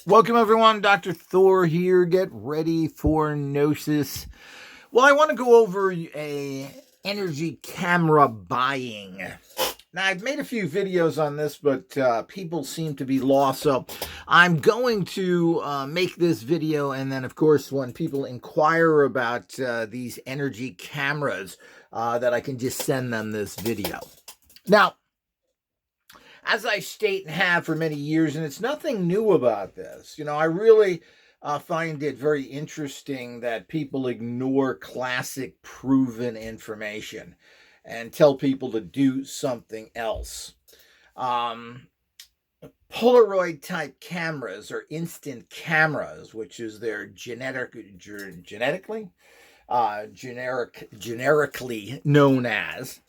Welcome everyone, Dr. Thor here. Get ready for Gnosis. Well, I want to go over a energy camera buying. Now, I've made a few videos on this, but people seem to be lost. So I'm going to make this video. And then, of course, when people inquire about these energy cameras, that I can just send them this video. Now, as I state and have for many years, and it's nothing new about this. I really find it very interesting that people ignore classic proven information and tell people to do something else. Polaroid type cameras or instant cameras, which is their generically known as,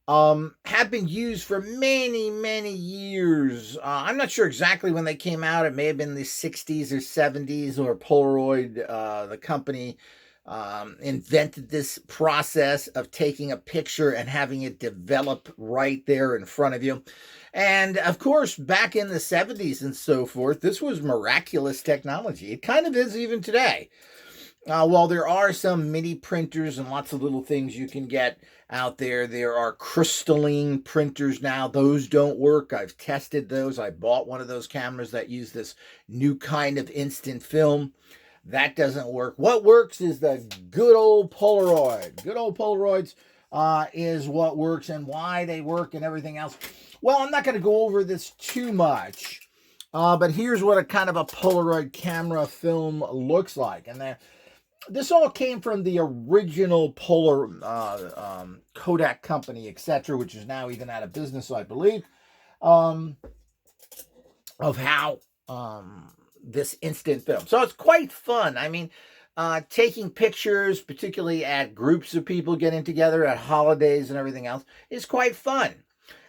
have been used for many, many years. I'm not sure exactly when they came out. It may have been the 60s or 70s, or Polaroid, the company, invented this process of taking a picture and having it develop right there in front of you. And of course, back in the 70s and so forth, this was miraculous technology. It kind of is even today. While there are some mini printers and lots of little things you can get out there, there are crystalline printers now. Those don't work. I've tested those. I bought one of those cameras that use this new kind of instant film. That doesn't work. What works is the good old Polaroid. Good old Polaroids is what works, and why they work and everything else. Well, I'm not going to go over this too much, but here's what a kind of a Polaroid camera film looks like. And this all came from the original Kodak company, etc., which is now even out of business, I believe, of how this instant film. So it's quite fun. I mean, taking pictures, particularly at groups of people getting together at holidays and everything else, is quite fun.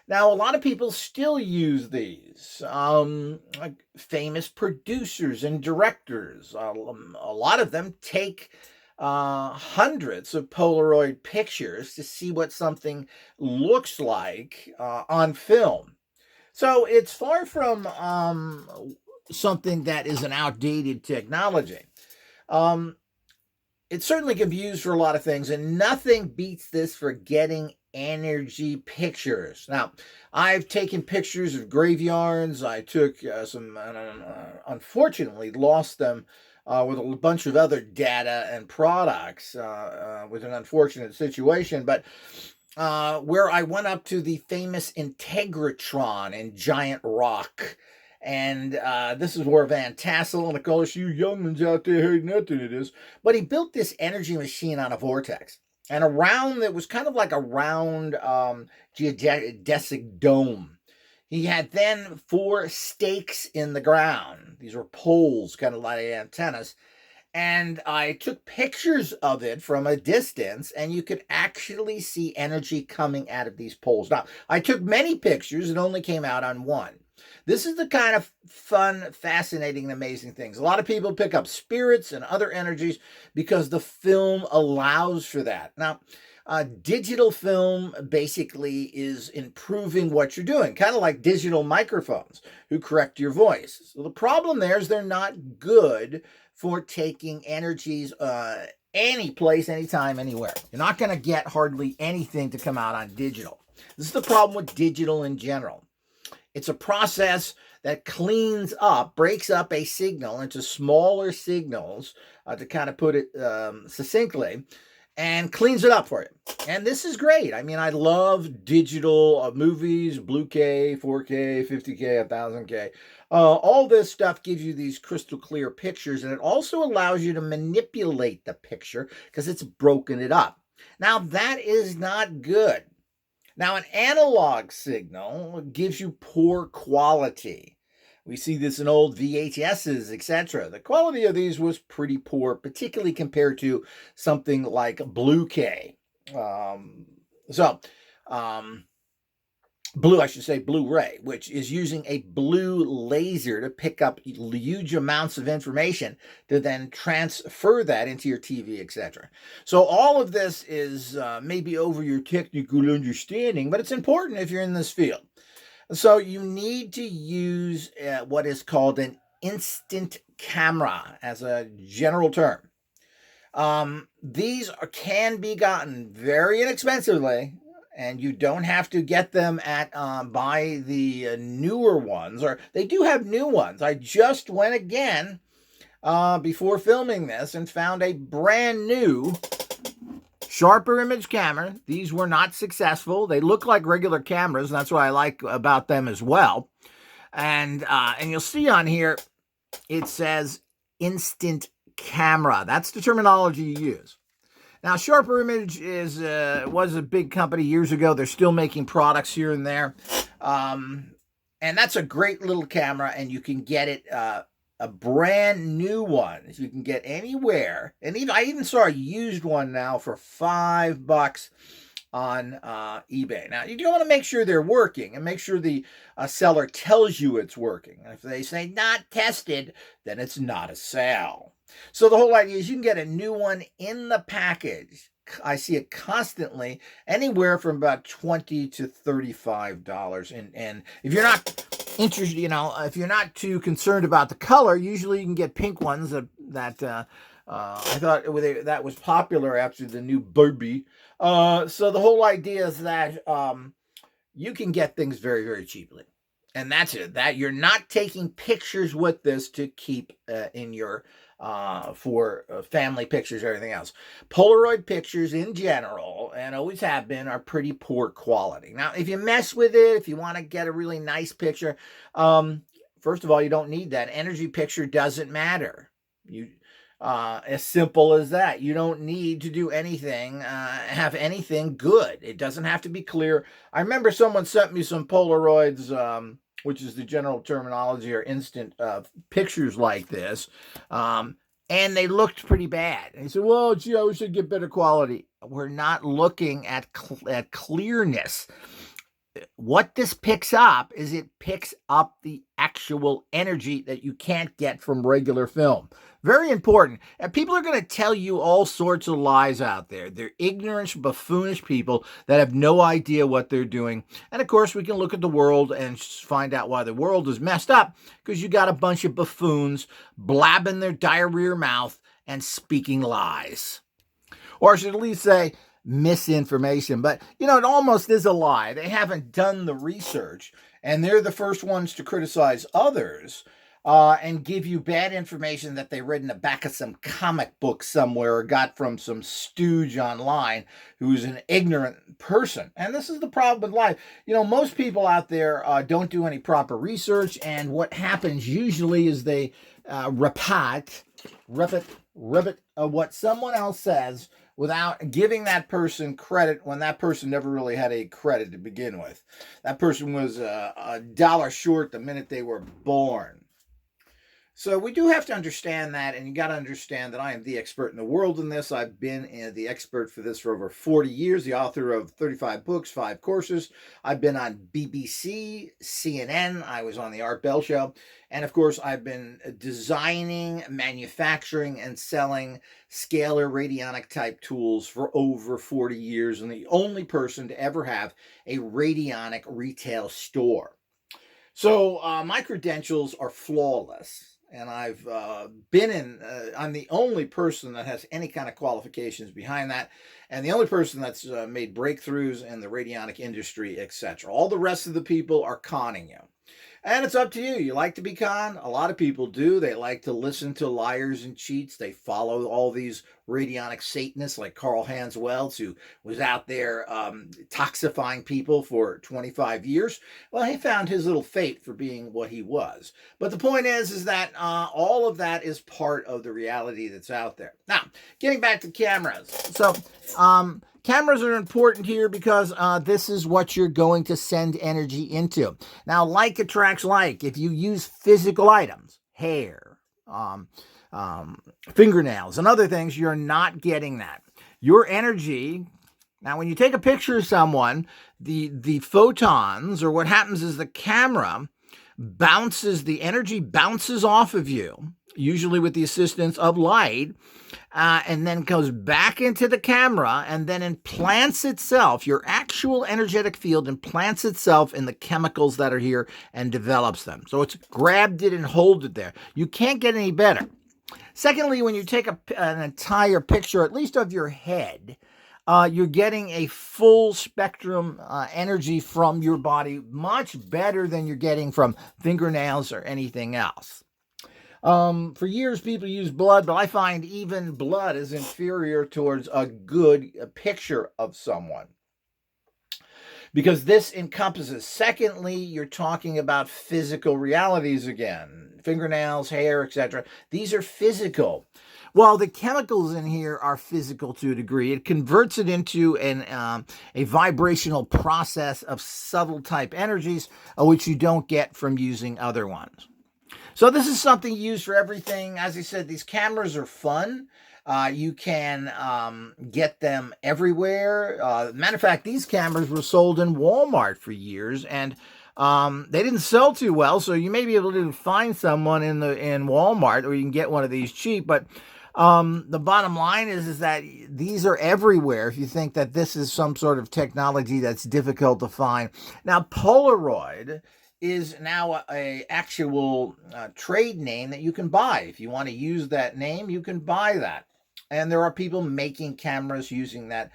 Now, a lot of people still use these, like famous producers and directors. A lot of them take hundreds of Polaroid pictures to see what something looks like on film. So it's far from something that is an outdated technology. It certainly can be used for a lot of things, and nothing beats this for getting energy pictures. Now, I've taken pictures of graveyards. I took some, unfortunately, lost them with a bunch of other data and products with an unfortunate situation. But where I went up to the famous Integratron in Giant Rock. And this is where Van Tassel, and of course you young ones out there heard nothing of this, but he built this energy machine on a vortex. And a round that was kind of like a round geodesic dome. He had then 4 stakes in the ground. These were poles, kind of like antennas. And I took pictures of it from a distance, and you could actually see energy coming out of these poles. Now, I took many pictures. It only came out on one. This is the kind of fun, fascinating, amazing things. A lot of people pick up spirits and other energies because the film allows for that. Now, digital film basically is improving what you're doing, kind of like digital microphones who correct your voice. So the problem there is they're not good for taking energies any place, anytime, anywhere. You're not going to get hardly anything to come out on digital. This is the problem with digital in general. It's a process that cleans up, breaks up a signal into smaller signals, to kind of put it succinctly, and cleans it up for you. And this is great. I mean, I love digital movies, Blu-ray, 4K, 50K, 1000K. All this stuff gives you these crystal clear pictures, and it also allows you to manipulate the picture because it's broken it up. Now, that is not good. Now, an analog signal gives you poor quality. We see this in old VHSs, etc. The quality of these was pretty poor, particularly compared to something like Blu-ray. Blu-ray, which is using a blue laser to pick up huge amounts of information to then transfer that into your TV, etc. So all of this is maybe over your technical understanding, but it's important if you're in this field. So you need to use what is called an instant camera as a general term. These can be gotten very inexpensively, and you don't have to get them at buy the newer ones, or they do have new ones. I just went again before filming this and found a brand new sharper image camera. These were not successful. They look like regular cameras, and that's what I like about them as well. And you'll see on here it says instant camera. That's the terminology you use. Now, Sharper Image was a big company years ago. They're still making products here and there. And that's a great little camera, and you can get it a brand new one. You can get anywhere. And I even saw a used one now for $5 on eBay. Now, you want to make sure they're working and make sure the seller tells you it's working. And if they say not tested, then it's not a sale. So the whole idea is you can get a new one in the package. I see it constantly, anywhere from about $20 to $35. And if you're not interested, if you're not too concerned about the color, usually you can get pink ones that I thought that was popular after the new Barbie. So the whole idea is that you can get things very, very cheaply. And that's it. That you're not taking pictures with this to keep in your for family pictures or everything else. Polaroid pictures in general, and always have been, are pretty poor quality. Now, if you mess with it, if you want to get a really nice picture, first of all, you don't need that. Energy picture doesn't matter. As simple as that. You don't need to do anything, have anything good. It doesn't have to be clear. I remember someone sent me some Polaroids, which is the general terminology, or instant pictures like this, and they looked pretty bad. And he said, well, gee, I wish I'd get better quality. We're not looking at clearness. What this picks up is it picks up the actual energy that you can't get from regular film. Very important. And people are going to tell you all sorts of lies out there. They're ignorant, buffoonish people that have no idea what they're doing. And of course, we can look at the world and find out why the world is messed up, because you got a bunch of buffoons blabbing their diarrhea mouth and speaking lies. Or I should at least say misinformation. But, it almost is a lie. They haven't done the research, and they're the first ones to criticize others and give you bad information that they read in the back of some comic book somewhere or got from some stooge online who's an ignorant person. And this is the problem with life. Most people out there don't do any proper research, and what happens usually is they repeat what someone else says without giving that person credit when that person never really had a credit to begin with. That person was a dollar short the minute they were born. So we do have to understand that, and you got to understand that I am the expert in the world in this. I've been the expert for this for over 40 years, the author of 35 books, 5 courses. I've been on BBC, CNN. I was on the Art Bell Show. And of course, I've been designing, manufacturing, and selling Scalar Radionic type tools for over 40 years, and the only person to ever have a Radionic retail store. So my credentials are flawless. And I've I'm the only person that has any kind of qualifications behind that, and the only person that's made breakthroughs in the radionic industry, etc. All the rest of the people are conning you. And it's up to you. You like to be conned? A lot of people do. They like to listen to liars and cheats. They follow all these radionic Satanists like Carl Hans Wells, who was out there toxifying people for 25 years. Well, he found his little fate for being what he was. But the point is that all of that is part of the reality that's out there. Now, getting back to cameras. So, cameras are important here because this is what you're going to send energy into. Now, like attracts like. If you use physical items, hair, fingernails, and other things, you're not getting that. Your energy, now when you take a picture of someone, the photons, or what happens is the camera the energy bounces off of you, usually with the assistance of light, and then goes back into the camera and then implants itself, your actual energetic field implants itself in the chemicals that are here and develops them. So it's grabbed it and hold it there. You can't get any better. Secondly, when you take an entire picture, at least of your head, you're getting a full spectrum energy from your body, much better than you're getting from fingernails or anything else. For years, people use blood, but I find even blood is inferior towards a good picture of someone, because this encompasses. Secondly, you're talking about physical realities again. Fingernails, hair, etc. These are physical. Well, the chemicals in here are physical to a degree. It converts it into a vibrational process of subtle type energies, which you don't get from using other ones. So this is something used for everything. As I said, these cameras are fun. You can get them everywhere. Matter of fact, these cameras were sold in Walmart for years, and they didn't sell too well. So you may be able to find someone in Walmart, or you can get one of these cheap. But the bottom line is that these are everywhere. If you think that this is some sort of technology that's difficult to find. Now, Polaroid is now a actual trade name that you can buy. If you want to use that name, you can buy that. And there are people making cameras using that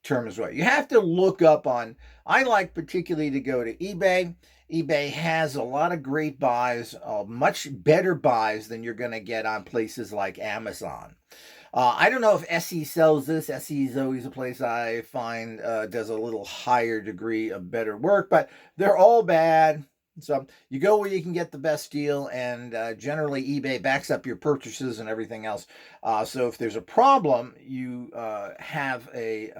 term as well. You have to look up on, I like particularly to go to eBay. eBay has a lot of great buys, much better buys than you're going to get on places like Amazon. I don't know if SE sells this. SE is always a place I find does a little higher degree of better work, but they're all bad. So you go where you can get the best deal, and generally eBay backs up your purchases and everything else. So if there's a problem, you have a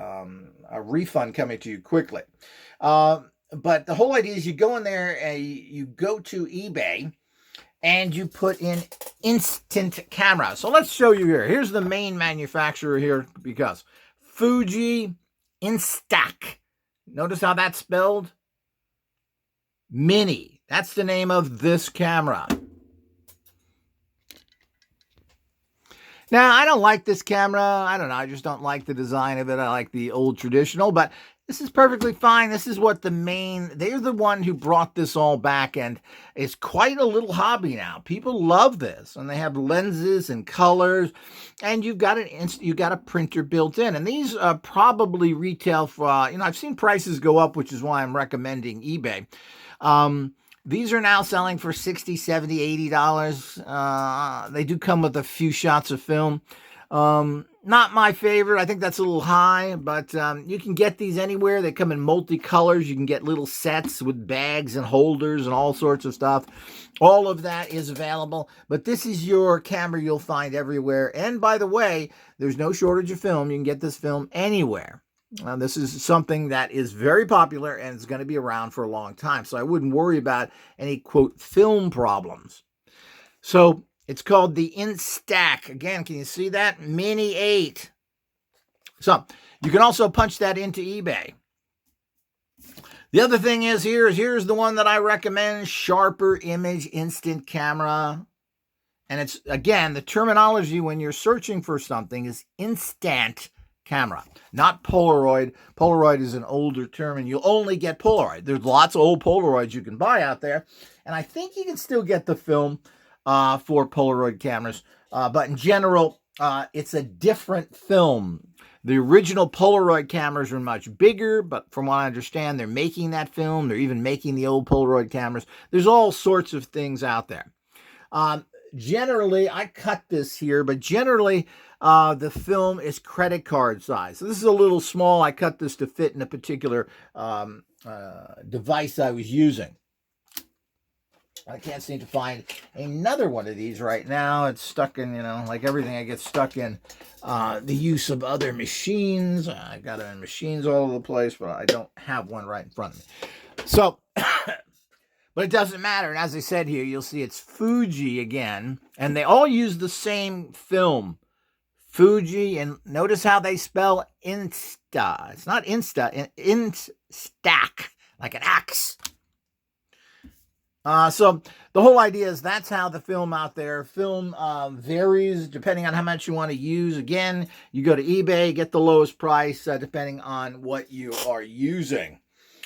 refund coming to you quickly. But the whole idea is you go in there and you go to eBay, and you put in instant camera. So let's show you here. Here's the main manufacturer here, because Fuji Instax. Notice how that's spelled? Mini. That's the name of this camera. Now, I don't like this camera. I don't know. I just don't like the design of it. I like the old traditional, but this is perfectly fine. This is what they're the one who brought this all back, and it's quite a little hobby now. People love this, and they have lenses and colors, and you've got a printer built in. And these probably retail for, I've seen prices go up, which is why I'm recommending eBay. These are now selling for $60, $70, $80. They do come with a few shots of film. Not my favorite. I think that's a little high, but you can get these anywhere. They come in multicolors. You can get little sets with bags and holders and all sorts of stuff. All of that is available, but this is your camera you'll find everywhere. And by the way, there's no shortage of film. You can get this film anywhere. This is something that is very popular and is going to be around for a long time. So I wouldn't worry about any, quote, film problems. So it's called the Instax. Again, can you see that? Mini 8. So you can also punch that into eBay. The other thing is here's the one that I recommend, Sharper Image Instant Camera. And it's, again, the terminology when you're searching for something is instant camera, not Polaroid. Polaroid is an older term, and you'll only get Polaroid. There's lots of old Polaroids you can buy out there, and I think you can still get the film for Polaroid cameras, but in general, it's a different film. The original Polaroid cameras were much bigger, but from what I understand, they're making that film. They're even making the old Polaroid cameras. There's all sorts of things out there. Generally, I cut this here, but generally, the film is credit card size. So this is a little small. I cut this to fit in a particular device I was using. I can't seem to find another one of these right now. It's stuck in, like everything, I get stuck in the use of other machines. I got it in machines all over the place, but I don't have one right in front of me. So, but it doesn't matter. And as I said here, you'll see it's Fuji again, and they all use the same film. Fuji, and notice how they spell Insta. It's not Insta, Instax, like an axe. So the whole idea is that's how the film out there. Film varies depending on how much you want to use. Again, you go to eBay, get the lowest price depending on what you are using.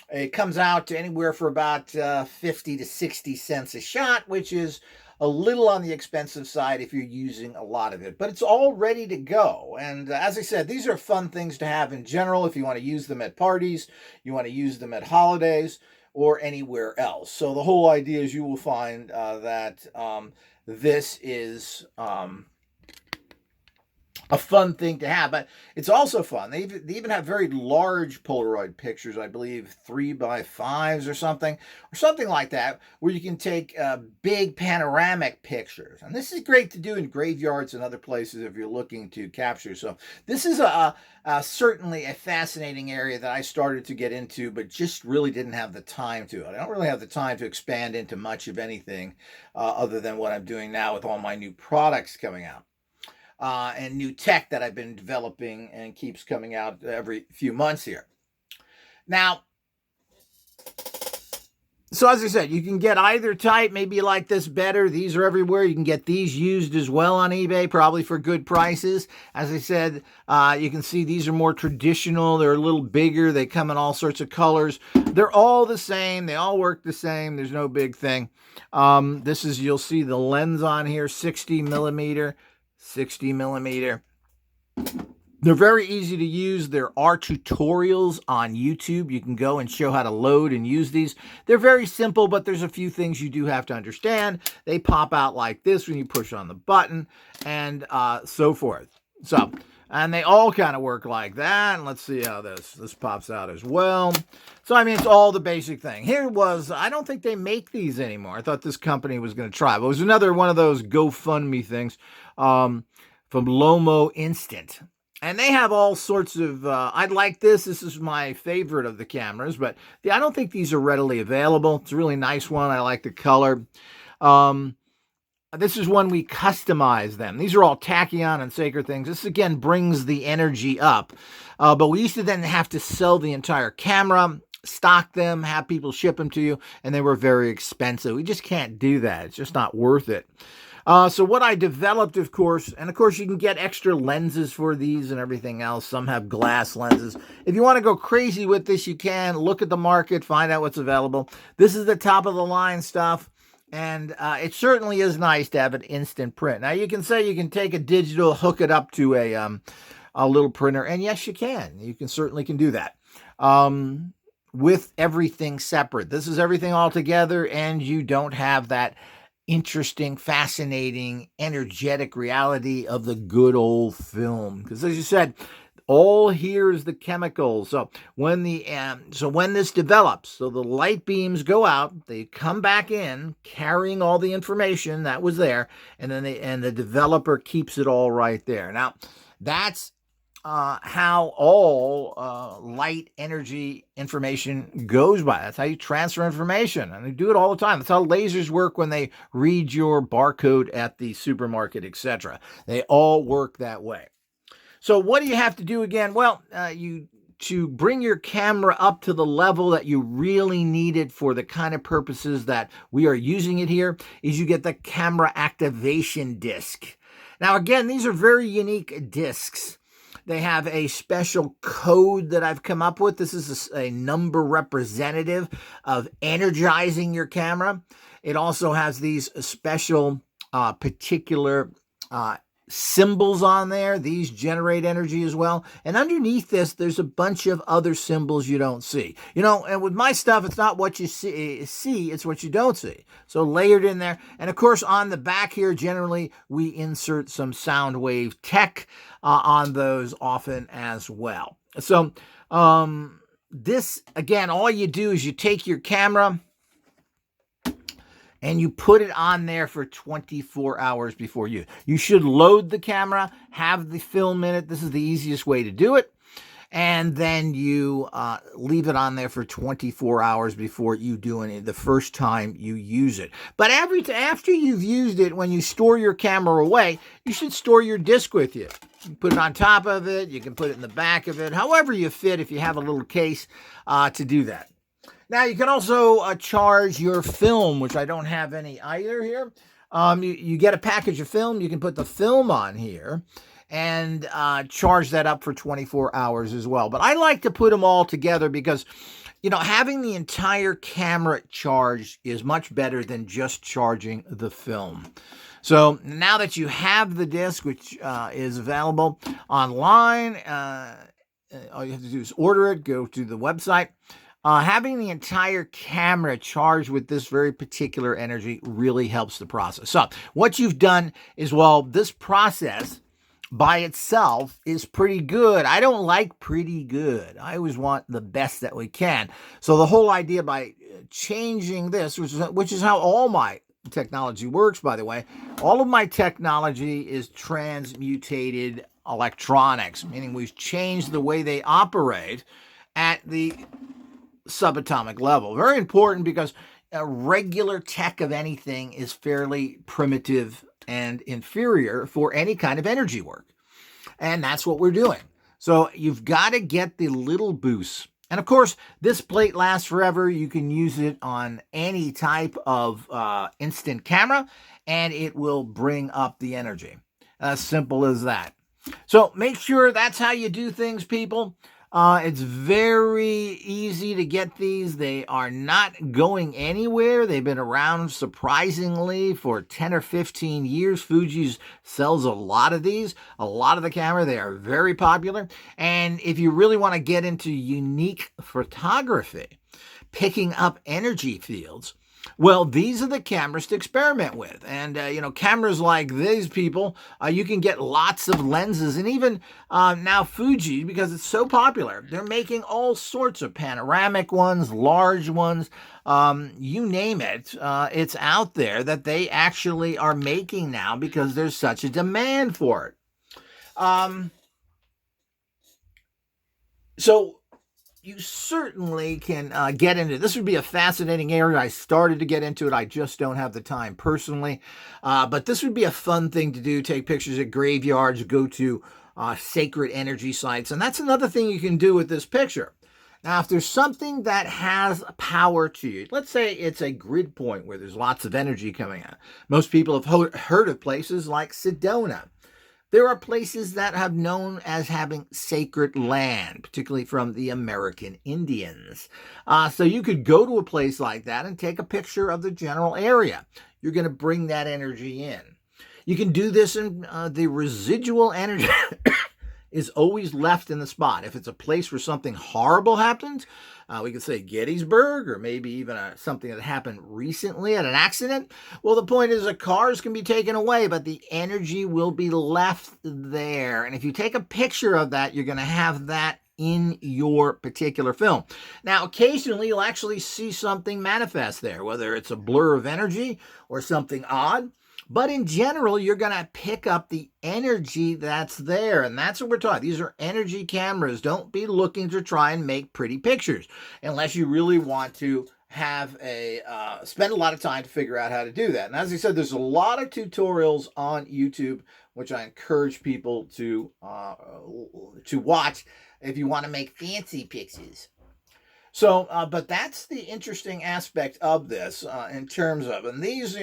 It comes out to anywhere for about 50 to 60 cents a shot, which is a little on the expensive side if you're using a lot of it. But it's all ready to go. And as I said, these are fun things to have in general if you want to use them at parties, you want to use them at holidays, or anywhere else. So the whole idea is you will find that this is a fun thing to have, but it's also fun. They even have very large Polaroid pictures, I believe 3x5s or something like that, where you can take big panoramic pictures. And this is great to do in graveyards and other places if you're looking to capture. So this is certainly a fascinating area that I started to get into, but just really didn't have the time to. I don't really have the time to expand into much of anything other than what I'm doing now with all my new products coming out. And new tech that I've been developing and keeps coming out every few months here. Now, so as I said, you can get either type. Maybe you like this better. These are everywhere. You can get these used as well on eBay, probably for good prices. As I said, you can see these are more traditional. They're a little bigger. They come in all sorts of colors. They're all the same. They all work the same. There's no big thing. This is, you'll see the lens on here, 60 millimeter. They're very easy to use. There are tutorials on YouTube. You can go and show how to load and use these. They're very simple, but there's a few things you do have to understand. They pop out like this when you push on the button and so forth. So, and they all kind of work like that. And let's see how this pops out as well. So, I mean, it's all the basic thing. Here was, I don't think they make these anymore. I thought this company was going to try. But it was another one of those GoFundMe things from Lomo Instant. And they have all sorts of, I'd like this. This is my favorite of the cameras. But I don't think these are readily available. It's a really nice one. I like the color. This is when we customize them. These are all tachyon and sacred things. This, again, brings the energy up. But we used to then have to sell the entire camera, stock them, have people ship them to you, and they were very expensive. We just can't do that. It's just not worth it. So what I developed, of course, and of course you can get extra lenses for these and everything else. Some have glass lenses. If you want to go crazy with this, you can. Look at the market, find out what's available. This is the top of the line stuff. And it certainly is nice to have an instant print. Now, you can say you can take a digital, hook it up to a little printer. And yes, you can. You can certainly do that with everything separate. This is everything all together, and you don't have that interesting, fascinating, energetic reality of the good old film. Because as you said, all here is the chemicals. So when this develops, so the light beams go out, they come back in carrying all the information that was there, and then the developer keeps it all right there. Now, that's how all light energy information goes by. That's how you transfer information, and they do it all the time. That's how lasers work when they read your barcode at the supermarket, etc. They all work that way. So what do you have to do again? Well, to bring your camera up to the level that you really need it for the kind of purposes that we are using it here is you get the camera activation disc. Now, again, these are very unique discs. They have a special code that I've come up with. This is a number representative of energizing your camera. It also has these special particular symbols on there. These generate energy as well. And underneath this, there's a bunch of other symbols you don't see. You know, and with my stuff, it's not what you see, it's what you don't see. So layered in there. And of course, on the back here, generally, we insert some sound wave tech on those often as well. So this, again, all you do is you take your camera and you put it on there for 24 hours before you. You should load the camera, have the film in it. This is the easiest way to do it. And then you leave it on there for 24 hours before you do it the first time you use it. But after you've used it, when you store your camera away, you should store your disc with you. You can put it on top of it. You can put it in the back of it. However you fit, if you have a little case to do that. Now, you can also charge your film, which I don't have any either here. You get a package of film. You can put the film on here and charge that up for 24 hours as well. But I like to put them all together because, having the entire camera charged is much better than just charging the film. So now that you have the disc, which is available online, all you have to do is order it, go to the website. Having the entire camera charged with this very particular energy really helps the process. So what you've done is, this process by itself is pretty good. I don't like pretty good. I always want the best that we can. So the whole idea by changing this, which is how all my technology works, by the way, all of my technology is transmutated electronics, meaning we've changed the way they operate at the subatomic level. Very important because a regular tech of anything is fairly primitive and inferior for any kind of energy work. And that's what we're doing. So you've got to get the little boosts. And of course, this plate lasts forever. You can use it on any type of instant camera, and it will bring up the energy. As simple as that. So make sure that's how you do things, people. It's very easy to get these. They are not going anywhere. They've been around surprisingly for 10 or 15 years. Fuji sells a lot of these, a lot of the camera. They are very popular. And if you really want to get into unique photography, picking up energy fields, these are the cameras to experiment with. And, cameras like these, people, you can get lots of lenses. And even now Fuji, because it's so popular, they're making all sorts of panoramic ones, large ones, you name it. It's out there that they actually are making now because there's such a demand for it. So you certainly can get into this. Would be a fascinating area. I started to get into it. I just don't have the time personally. But this would be a fun thing to do. Take pictures at graveyards, go to sacred energy sites. And that's another thing you can do with this picture. Now, if there's something that has power to you, let's say it's a grid point where there's lots of energy coming out. Most people have heard of places like Sedona. There are places that have known as having sacred land, particularly from the American Indians. So you could go to a place like that and take a picture of the general area. You're going to bring that energy in. You can do this in the residual energy is always left in the spot. If it's a place where something horrible happens, we could say Gettysburg, or maybe even something that happened recently at an accident. Well, the point is that cars can be taken away, but the energy will be left there. And if you take a picture of that, you're going to have that in your particular film. Now, occasionally you'll actually see something manifest there, whether it's a blur of energy or something odd. But in general, you're going to pick up the energy that's there. And that's what we're talking. These are energy cameras. Don't be looking to try and make pretty pictures unless you really want to have spend a lot of time to figure out how to do that. And as I said, there's a lot of tutorials on YouTube, which I encourage people to watch if you want to make fancy pictures. So, but that's the interesting aspect of this in terms of, and these,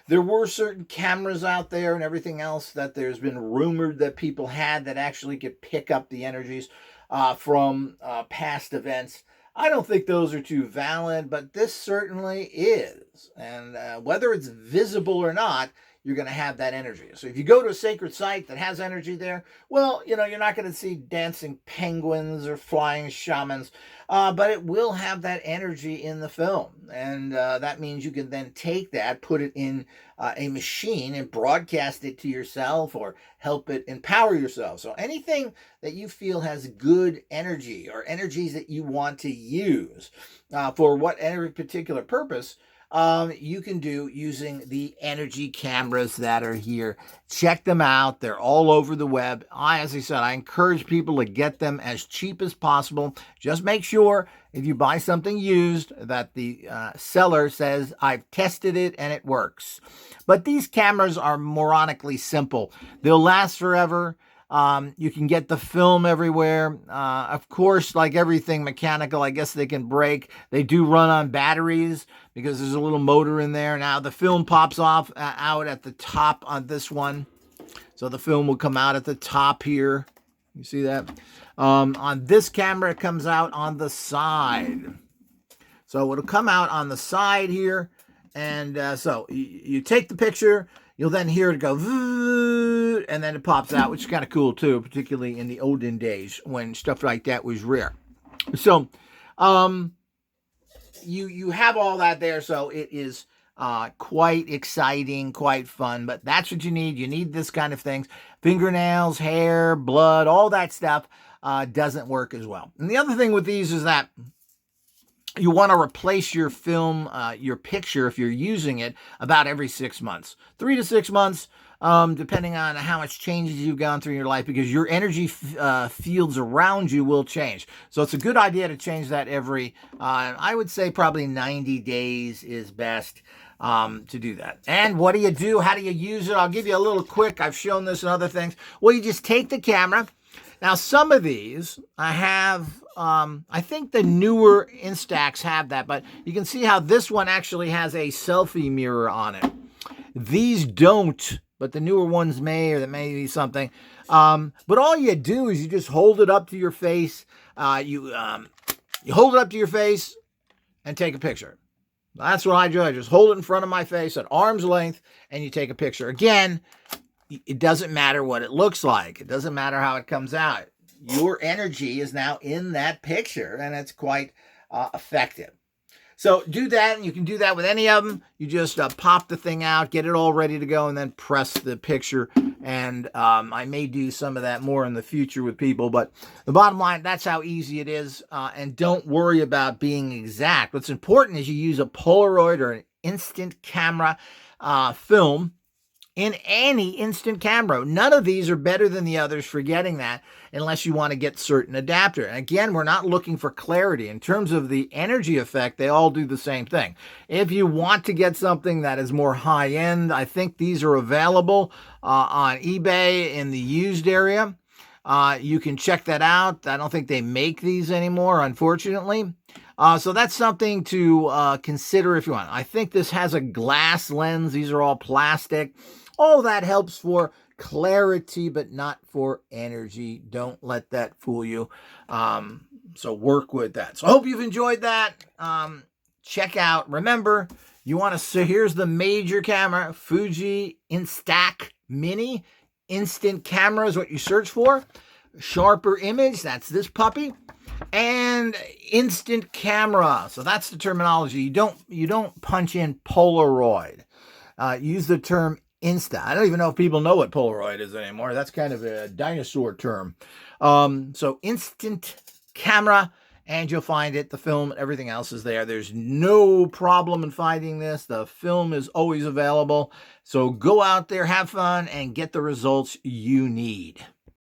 there were certain cameras out there and everything else that there's been rumored that people had that actually could pick up the energies from past events. I don't think those are too valid, but this certainly is. And whether it's visible or not, you're going to have that energy. So if you go to a sacred site that has energy there, you're not going to see dancing penguins or flying shamans, but it will have that energy in the film. And that means you can then take that, put it in a machine and broadcast it to yourself or help it empower yourself. So anything that you feel has good energy or energies that you want to use for whatever particular purpose, you can do using the energy cameras that are here. Check them out. They're all over the web. As I said, I encourage people to get them as cheap as possible. Just make sure if you buy something used that the seller says, I've tested it and it works. But these cameras are moronically simple. They'll last forever. You can get the film everywhere. Of course, like everything mechanical, I guess they can break. They do run on batteries because there's a little motor in there. Now the film pops off out at the top on this one. So the film will come out at the top here. You see that? On this camera, it comes out on the side. So it'll come out on the side here. And so you take the picture. You'll then hear it go, and then it pops out, which is kind of cool too, particularly in the olden days when stuff like that was rare. So you have all that there. So it is quite exciting, quite fun, but that's what you need. You need this kind of things. Fingernails, hair, blood, all that stuff doesn't work as well. And the other thing with these is that you want to replace your film, your picture, if you're using it, about every 6 months. 3 to 6 months, depending on how much changes you've gone through in your life, because your energy fields around you will change. So it's a good idea to change that every, I would say probably 90 days is best to do that. And what do you do? How do you use it? I'll give you a little quick. I've shown this and other things. Well, you just take the camera. Now, some of these I have, I think the newer Instax have that, but you can see how this one actually has a selfie mirror on it. These don't, but the newer ones may, or that may be something. But all you do is you just hold it up to your face. You hold it up to your face and take a picture. That's what I do. I just hold it in front of my face at arm's length, and you take a picture. Again, it doesn't matter what it looks like. It doesn't matter how it comes out. Your energy is now in that picture, and it's quite effective. So do that, and you can do that with any of them. You just pop the thing out, get it all ready to go, and then press the picture. And I may do some of that more in the future with people, but the bottom line, that's how easy it is. And don't worry about being exact. What's important is you use a Polaroid or an instant camera film in any instant camera. None of these are better than the others for getting that, unless you want to get certain adapter. And again, we're not looking for clarity. In terms of the energy effect, they all do the same thing. If you want to get something that is more high-end, I think these are available on eBay in the used area. You can check that out. I don't think they make these anymore, unfortunately. So that's something to consider if you want. I think this has a glass lens. These are all plastic. All that helps for clarity, but not for energy. Don't let that fool you. So work with that. So I hope you've enjoyed that. Check out. Remember, you want to see, here's the major camera, Fuji Instax Mini. Instant camera is what you search for. Sharper image, that's this puppy. And instant camera. So that's the terminology. You don't punch in Polaroid. Use the term Insta. I don't even know if people know what Polaroid is anymore. That's kind of a dinosaur term. So instant camera, and you'll find it. The film, everything else is there. There's no problem in finding this. The film is always available. So go out there, have fun, and get the results you need.